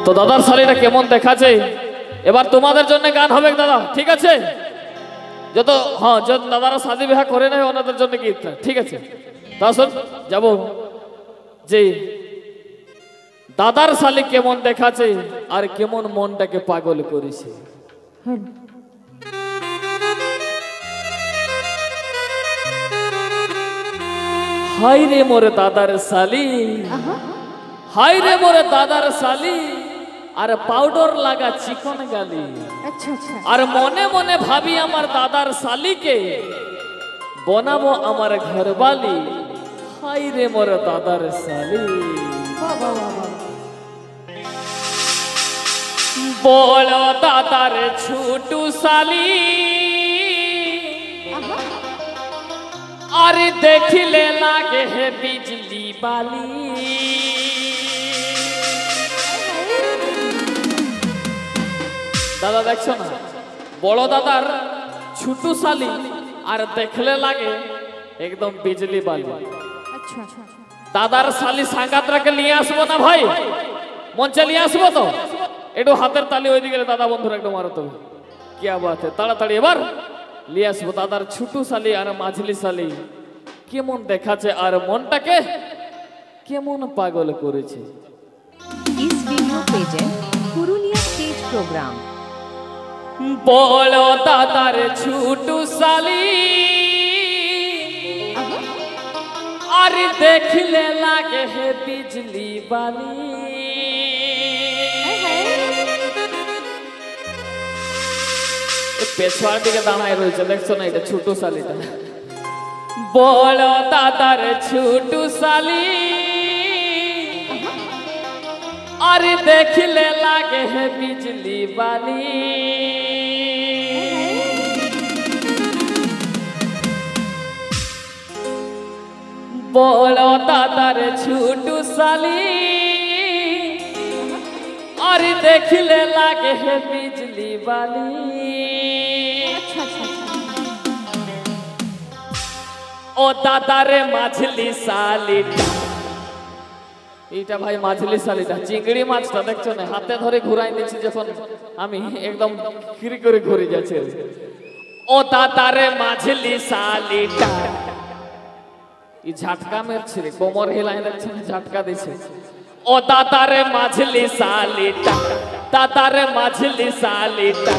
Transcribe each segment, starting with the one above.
তো দাদার শাড়িটা কেমন দেখাচ্ছে এবার তোমাদের জন্য গান হবে দাদা, ঠিক আছে? যত হ্যাঁ যত দাদারা শাদি বিবাহ করে নাই ওনাদের জন্য গীত, ঠিক আছে? তা শোন যাব যে দাদার শালি কেমন দেখাচ্ছে আর কেমন মনটাকে পাগল করেছে। হাই রে মোরে দাদার শালি, হাই রে মোরে দাদার শালি, আর পাউডার লাগা চিকন গালি। আর মনে মনে ভাবি আমার দাদার শালিকে বনাবো আমার ঘরবালি। হাই রে মোরে দাদার শালি, বলো দাদার ছোটু শালি, আর দেখিলে লাগে হে বিজলি বালি। দাদা দেখছো না, বড় দাদার ছোটু শালি আর দেখলে লাগে একদম বিজলি বালি। দাদার শালি সাঙ্গাতরাকে নিয়ে আসবো না ভাই, মঞ্চে নিয়ে আসবো তো? একটু হাতের তালি ওইদিকে দাদা বন্ধুরা একটু মারো তো, কি বাত তাড়াতাড়ি এবার নিয়ে আসবো দাদার ছোটু শালি আর মাঝলি শালি কেমন দেখাচ্ছে আর মনটাকে কেমন পাগল করেছে। इस video present Purulia stage program. বলো দাদার ছোটু শালি, আর দেখলে লাগে হে বিজলি বালি। পেছার দিকে দাঁড়ায় রয়েছে, দেখছো না? এটা ছোটু শালিটা। বলো দাদার ছোটু শালি, আর দেখলে লাগে হে বিজলি বালি। বলো দাদার ছোটু শালি, আর দেখলে লাগে হে বিজলি বালি। ও দাদারে মাঝলি শালিটা, এইটা ভাই মাঝলি শালিটা চিংড়ি মাছটা দেখছো না? হাতে ধরে ঘুরাই নিচ্ছি যখন আমি একদম খিরি করে ঘুরে যাচ্ছে। ও দাদারে মাঝলি শালিটা, এই ঝাটকা মেরছে রে, কোমর হিলাই দেখছে ঝাটকা দিছে। ও দাদারে মাঝলি শালিটা, দাদারে মাঝলি শালিটা,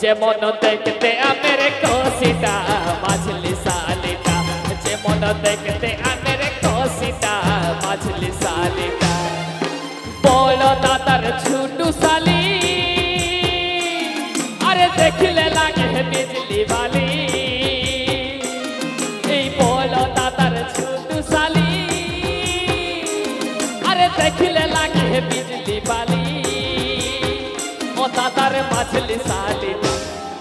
যেমন দেখতে আমের কষিটা। মাঝলি শালিটা যেমন দেখতে আমের কষিটা, মাঝলি শালিটা। বলো দাদার ছোটু শালি, আরে দেখলে লাগে বিজলি বালি। এই বলো দাদার ছোটু শালি, আরে দেখলে লাগে বিজলি বালি। ও দাদার মাঝলি শালিটা,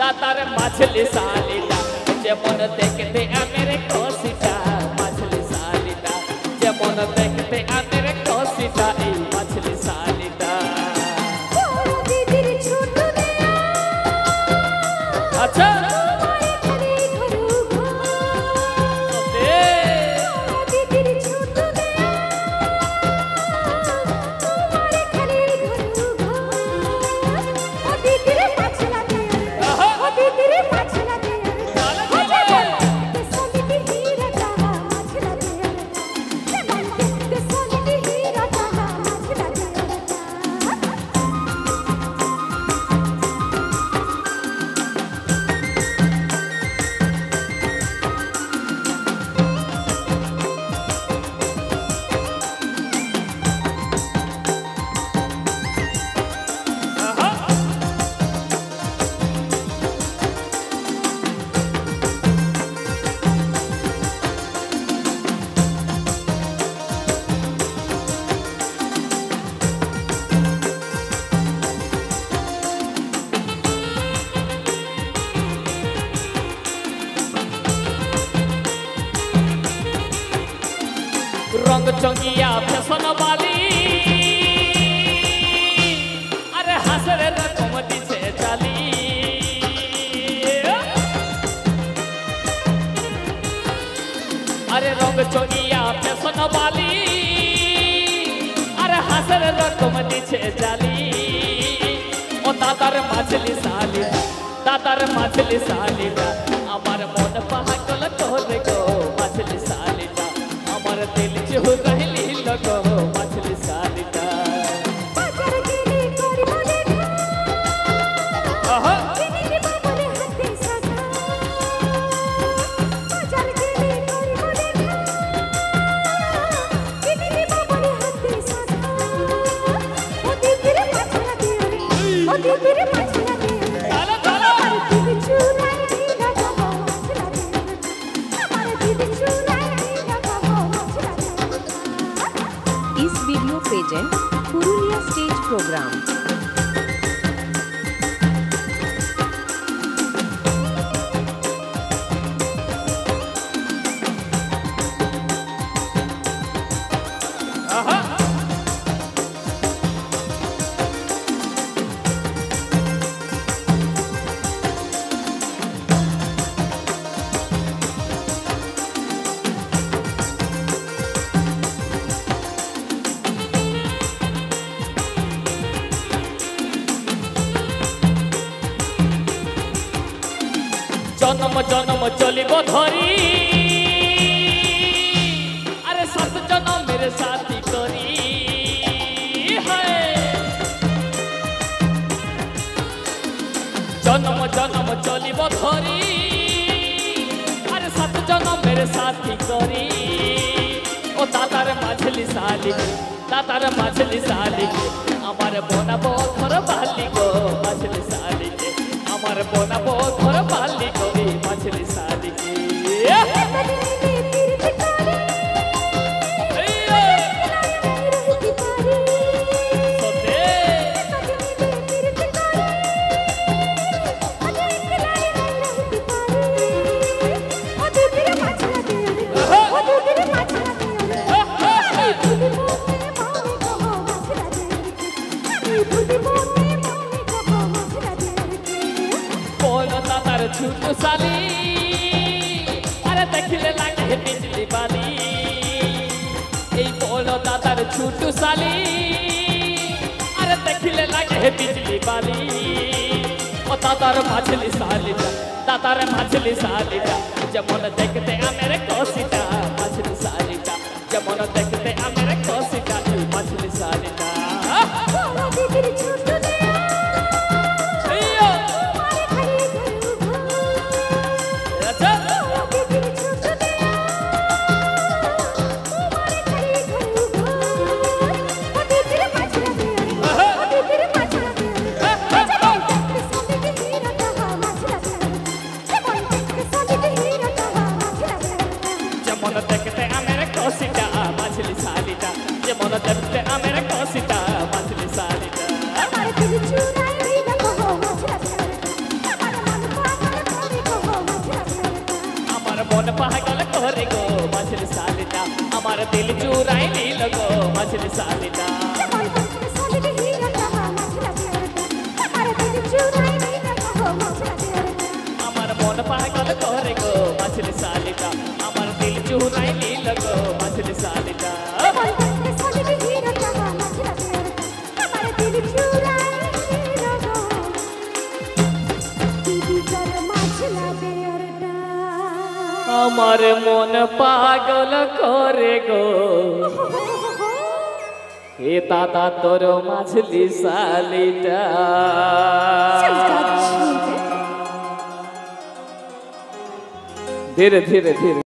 দাদার মাঝলি শালিটা, যেমন দেখতে আমের কষিটা। মাঝলি শালিটা যেমন দেখতে আমের কষিটা, এই মাঝলি শালিটা। আচ্ছা रंग चंगिया फैशन वाली, अरे हसरे रकमती से चाली। अरे रंग चंगिया फैशन वाली, अरे हसरे रकमती से चाली। দাদার মাছলি শালিটা দাদার মাছলি শালিটা আমার মন পাগল করে গো মাছলি শালিটা আমার দিল চুরাইলি লগো মাছলি শালিটা इस video present Purulia stage program. জনম জনম চলিব ধরি আরে সাত জনমের সাথী করি জনম জনম চলিব ধরি আরে সাত জনমের সাথী করি ও দাদার মাছলি শালিক দাদার মাছলি শালিক আমার বনাবো ঘর বালি গো মাছলি শালিক আমার বনাবো ঘর বালি করি মাছলি শালিক ছোট শালি আরে দেখিলে লাগে বিজলি বালি এই বড় দাদার ছোট শালি আরে দেখিলে লাগে বিজলি বালি ও দাদার মাছলি শালিটা দাদার মাছলি শালিটা যেমন দেখতে আমের কষিটা মাছলি শালিটা যেমন দেখতে আমের কষিটা মাছলি শালিটা দেখতে আমের কষিটা মাছলি শালিটা যেমন দেখতে আমের কষিটা মাছলি শালিটা আমার মন পাগল করে গো মাছলি শালিটা আমার দিল চুরাই নিল গো মাছলি শালিটা আমার মন পাগল করে গো মাছলি শালিটা আমার দিল চুরাই নিল গো মাছলি শালিটা আমার মন পাগল করে গো হে দাদা তোর মাছলি শালিটা ধীরে ধীরে ধীরে